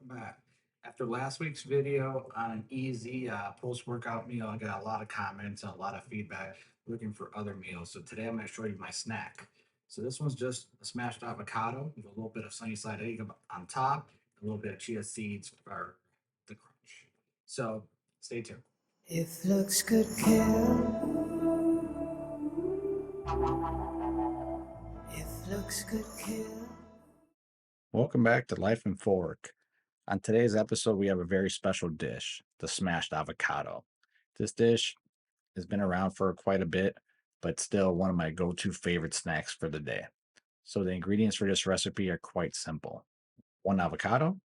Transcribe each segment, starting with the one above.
back. After last week's video on an easy post-workout meal, I got a lot of comments and a lot of feedback looking for other meals. So today I'm going to show you my snack. So this one's just a smashed avocado with a little bit of sunny side egg on top, a little bit of chia seeds for the crunch. So stay tuned. If looks could kill, if looks could kill. Welcome back to Life and Fork. On today's episode, we have a very special dish, the smashed avocado. This dish has been around for quite a bit, but still one of my go-to favorite snacks for the day. So the ingredients for this recipe are quite simple. 1 avocado,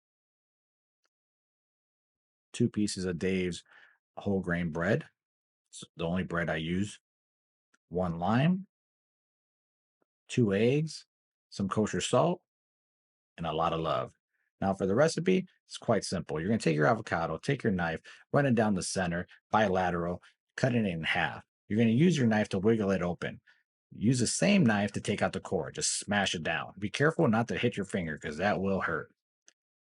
2 pieces of Dave's whole grain bread. It's the only bread I use. 1 lime, 2 eggs, some kosher salt, and a lot of love. Now for the recipe, it's quite simple. You're going to take your avocado, take your knife, run it down the center, bilateral, cut it in half. You're going to use your knife to wiggle it open. Use the same knife to take out the core. Just smash it down. Be careful not to hit your finger because that will hurt.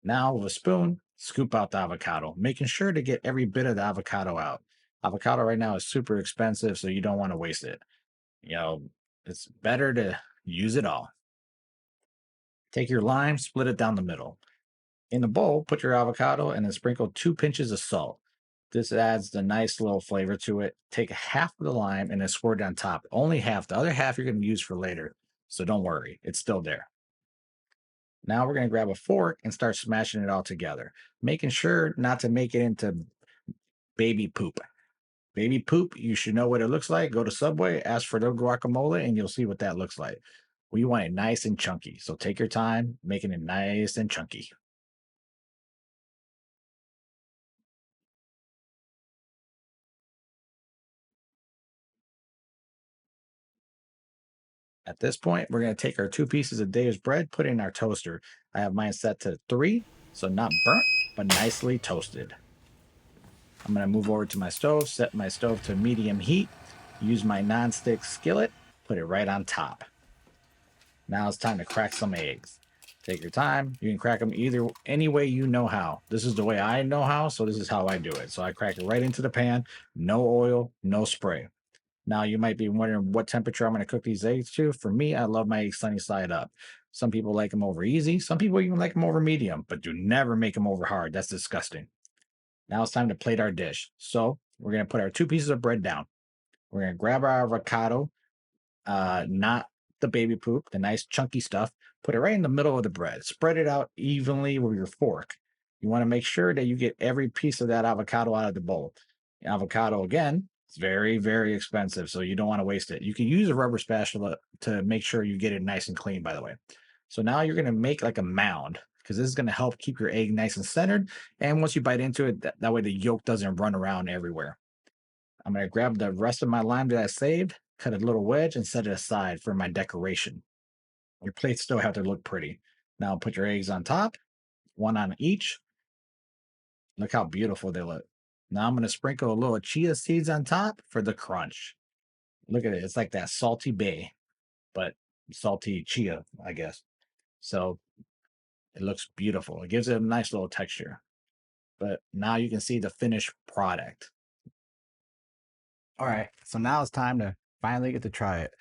Now with a spoon, scoop out the avocado, making sure to get every bit of the avocado out. Avocado right now is super expensive, so you don't want to waste it. You know, it's better to use it all. Take your lime, split it down the middle. In a bowl, put your avocado and then sprinkle 2 pinches of salt. This adds the nice little flavor to it. Take half of the lime and then squirt it on top. Only half. The other half you're going to use for later. So don't worry, it's still there. Now we're going to grab a fork and start smashing it all together, making sure not to make it into baby poop. Baby poop, you should know what it looks like. Go to Subway, ask for their guacamole, and you'll see what that looks like. We want it nice and chunky. So take your time making it nice and chunky. At this point, we're going to take our 2 pieces of Dave's bread, put it in our toaster. I have mine set to 3, so not burnt, but nicely toasted. I'm going to move over to my stove, set my stove to medium heat, use my nonstick skillet, put it right on top. Now it's time to crack some eggs. Take your time. You can crack them any way you know how. This is the way I know how, so this is how I do it. So I crack it right into the pan, no oil, no spray. Now you might be wondering what temperature I'm going to cook these eggs to. For me, I love my eggs sunny side up. Some people like them over easy. Some people even like them over medium, but do never make them over hard. That's disgusting. Now it's time to plate our dish. So we're going to put our 2 pieces of bread down. We're going to grab our avocado, not the baby poop, the nice chunky stuff. Put it right in the middle of the bread. Spread it out evenly with your fork. You want to make sure that you get every piece of that avocado out of the bowl. Avocado, again, it's very, very expensive, so you don't want to waste it. You can use a rubber spatula to make sure you get it nice and clean, by the way. So now you're going to make like a mound because this is going to help keep your egg nice and centered. And once you bite into it, that way the yolk doesn't run around everywhere. I'm going to grab the rest of my lime that I saved, cut a little wedge, and set it aside for my decoration. Your plates still have to look pretty. Now put your eggs on top, one on each. Look how beautiful they look. Now I'm going to sprinkle a little chia seeds on top for the crunch. Look at it. It's like that salty bay, but salty chia, I guess. So it looks beautiful. It gives it a nice little texture. But now you can see the finished product. All right. So now it's time to finally get to try it.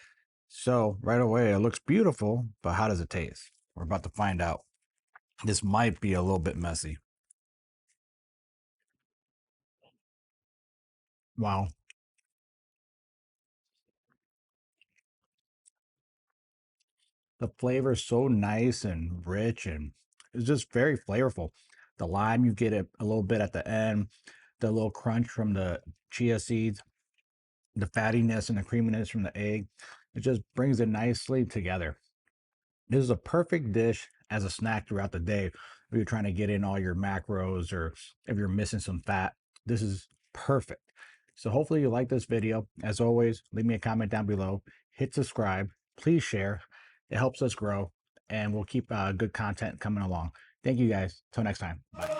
So right away, it looks beautiful, but how does it taste? We're about to find out. This might be a little bit messy. Wow. The flavor is so nice and rich and it's just very flavorful. The lime, you get it a little bit at the end, the little crunch from the chia seeds, the fattiness and the creaminess from the egg. It just brings it nicely together. This is a perfect dish as a snack throughout the day. If you're trying to get in all your macros or if you're missing some fat, this is perfect. So hopefully you like this video. As always, leave me a comment down below, hit subscribe, please share. It helps us grow and we'll keep good content coming along. Thank you guys. Till next time. Bye.